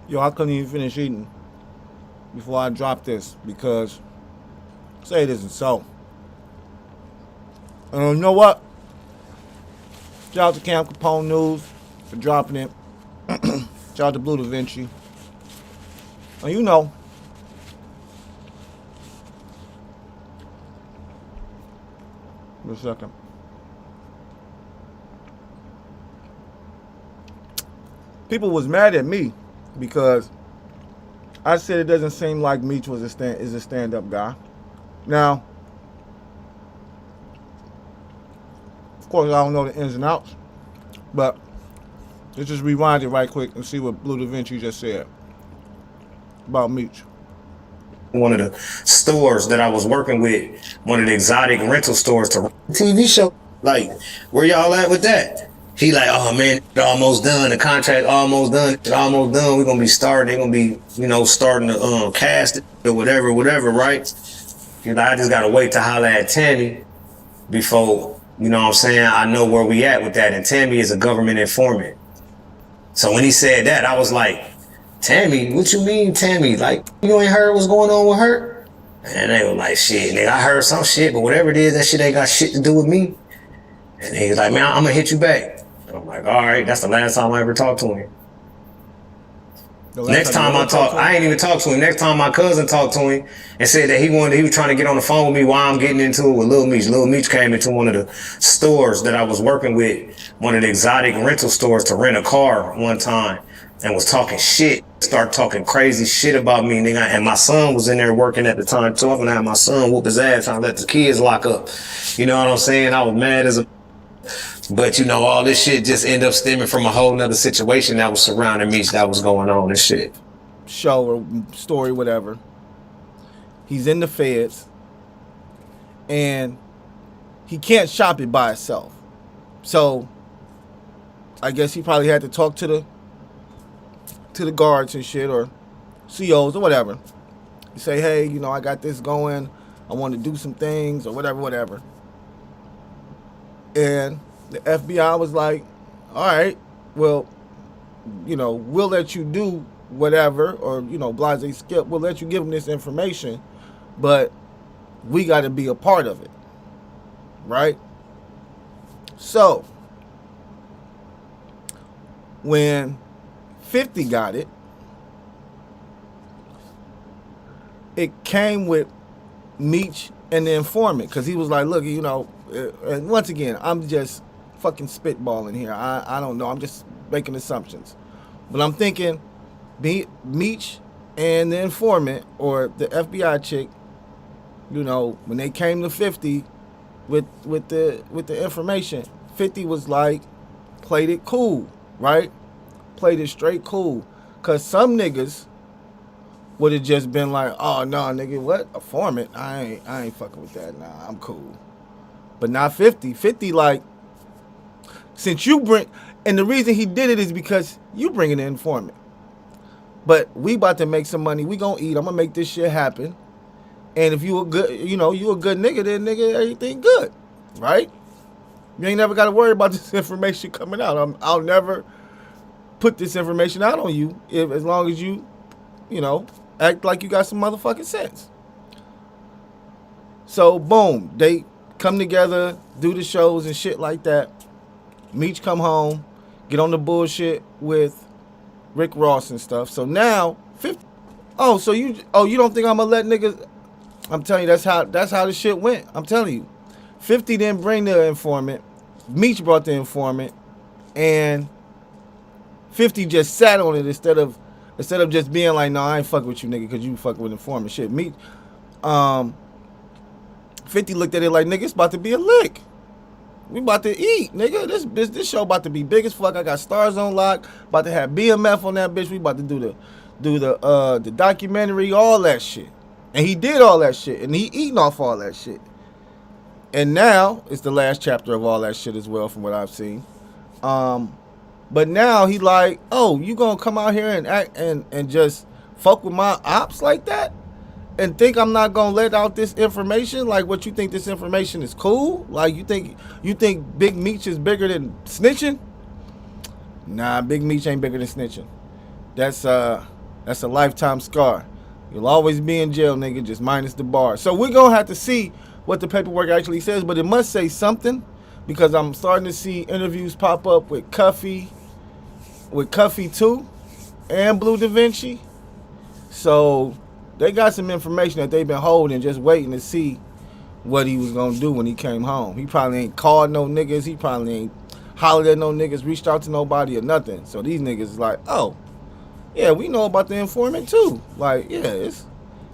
Yo, I couldn't even finish eating before I dropped this because say it isn't so. And you know what? Shout out to Camp Capone News for dropping it. Shout out to Blue Da Vinci. And you know, wait a second. People was mad at me because I said it doesn't seem like Meech was a stand-up guy. Now, of course, I don't know the ins and outs, but let's just rewind it right quick and see what Blue Da Vinci just said about Meech. One of the stores that I was working with, one of the exotic rental stores to TV show. Like, where y'all at with that? He like, oh man, it's almost done. The contract almost done. It's almost done. We're gonna be starting. They're gonna be, starting to cast it or whatever, right? He's like, I just gotta wait to holler at Tammy before, you know what I'm saying, I know where we at with that. And Tammy is a government informant. So when he said that, I was like, Tammy, what you mean, Tammy? Like, you ain't heard what's going on with her? And they were like, shit, nigga, I heard some shit, but whatever it is, that shit ain't got shit to do with me. And he was like, man, I'm gonna hit you back. And I'm like, all right, that's the last time I ever talked to him. Next time I talk, I ain't even talked to him. Next time my cousin talked to him and said that he was trying to get on the phone with me while I'm getting into it with Lil Meech. Lil Meech came into one of the stores that I was working with, one of the exotic rental stores to rent a car one time, and was talking shit, start talking crazy shit about me, nigga. And my son was in there working at the time, talking to my son whoop his ass, trying to let the kids lock up. You know what I'm saying? I was mad as a... But, all this shit just ended up stemming from a whole nother situation that was surrounding me that was going on and shit. Show or story, whatever. He's in the feds. And he can't shop it by himself. So, I guess he probably had to talk to the guards and shit, or COs or whatever. You say, hey, I got this going. I want to do some things or whatever. And the FBI was like, all right, well, we'll let you do whatever, or, blase skip, we'll let you give them this information, but we got to be a part of it, right? So, when 50 got it, it came with Meech and the informant, because he was like, look, and once again, I'm just fucking spitballing here. I don't know. I'm just making assumptions. But I'm thinking Meech and the informant, or the FBI chick, when they came to 50 with the information, 50 was like, played it cool, right? Played it straight cool. Because some niggas would have just been like, oh, no, nigga, what? A informant? I ain't fucking with that. Nah, I'm cool. But not 50. 50 like, since you bring, and the reason he did it is because you bringing an informant. But we about to make some money. We gonna eat. I'm gonna make this shit happen. And if you a good, you a good nigga, then nigga, everything good, right? You ain't never got to worry about this information coming out. I'll never put this information out on you as long as you, act like you got some motherfucking sense. So boom, they come together, do the shows and shit like that. Meech come home, get on the bullshit with Rick Ross and stuff. So now, 50. So you don't think I'm gonna let niggas? I'm telling you, that's how the shit went. I'm telling you, 50 didn't bring the informant. Meech brought the informant, and 50 just sat on it instead of just being like, no, I ain't fucking with you, nigga, because you fucking with informant shit. Meech, 50 looked at it like, nigga, it's about to be a lick. We about to eat, nigga. This show about to be big as fuck. I got stars on lock. About to have BMF on that bitch. We about to do the documentary, all that shit. And he did all that shit, and he eating off all that shit. And now it's the last chapter of all that shit as well, from what I've seen. But now he like, oh, you gonna come out here and act and just fuck with my ops like that? And think I'm not gonna let out this information? Like, what, you think this information is cool? Like, you think Big Meech is bigger than snitching? Nah, Big Meech ain't bigger than snitching. That's That's a lifetime scar. You'll always be in jail, nigga, just minus the bar. So we're going to have to see what the paperwork actually says, but it must say something, because I'm starting to see interviews pop up with Cuffy too, and Blue Da Vinci. So they got some information that they've been holding, just waiting to see what he was going to do when he came home. He probably ain't called no niggas. He probably ain't hollered at no niggas, reached out to nobody or nothing. So these niggas is like, oh, yeah, we know about the informant too. Like, yeah, it's...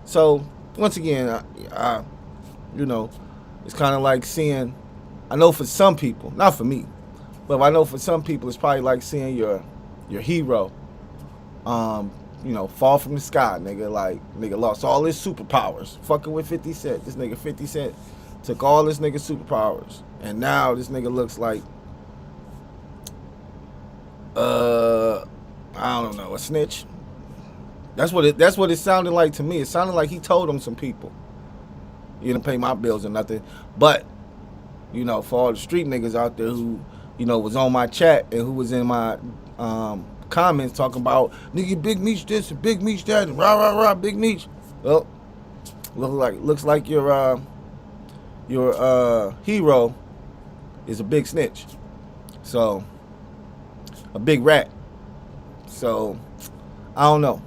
So, once again, you know, it's kind of like seeing... I know for some people, not for me, but I know for some people it's probably like seeing your hero, you know, fall from the sky, nigga. Like, nigga lost all his superpowers. Fucking with 50 Cent. This nigga 50 Cent took all this nigga superpowers. And now this nigga looks like, I don't know, a snitch. That's what it sounded like to me. It sounded like he told him some people, you didn't pay my bills or nothing. But, you know, for all the street niggas out there who, you know, was on my chat and who was in my comments talking about, nigga, Big Meech this and Big Meech that and rah rah rah Big Meech. Well, looks like your hero is a big snitch. So, a big rat. So, I don't know.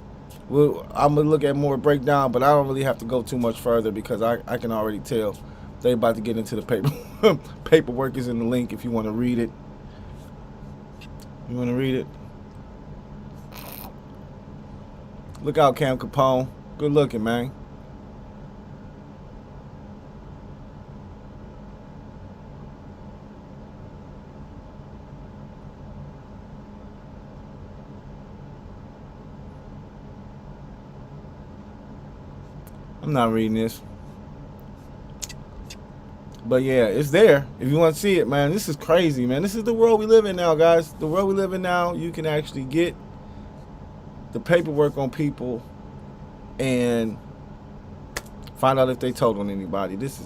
I'm going to look at more breakdown, but I don't really have to go too much further because I can already tell they about to get into the paper. Paperwork is in the link if you want to read it. You want to read it? Look out, Cam Capone. Good looking, man. I'm not reading this. But yeah, it's there. If you want to see it, man, this is crazy, man. This is the world we live in now, guys. The world we live in now, you can actually get the paperwork on people and find out if they told on anybody. This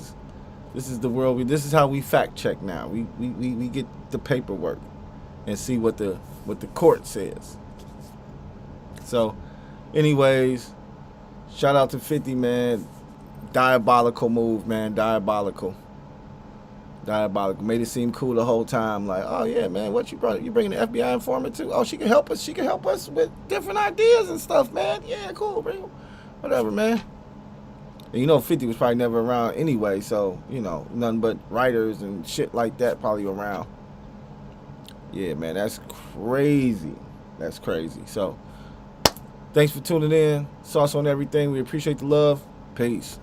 is the world this is how we fact check now. We get the paperwork and see what the court says. So, anyways, shout out to 50, man. Diabolical move, man. Diabolical. Made it seem cool the whole time. Like, oh yeah, man, what you brought? You bringing the FBI informant too? Oh, she can help us. She can help us with different ideas and stuff, man. Yeah, cool, bro. Whatever, man. And you know, 50 was probably never around anyway, so you know, nothing but writers and shit like that probably around. Yeah, man, that's crazy. That's crazy. So, thanks for tuning in. Sauce on everything. We appreciate the love. Peace.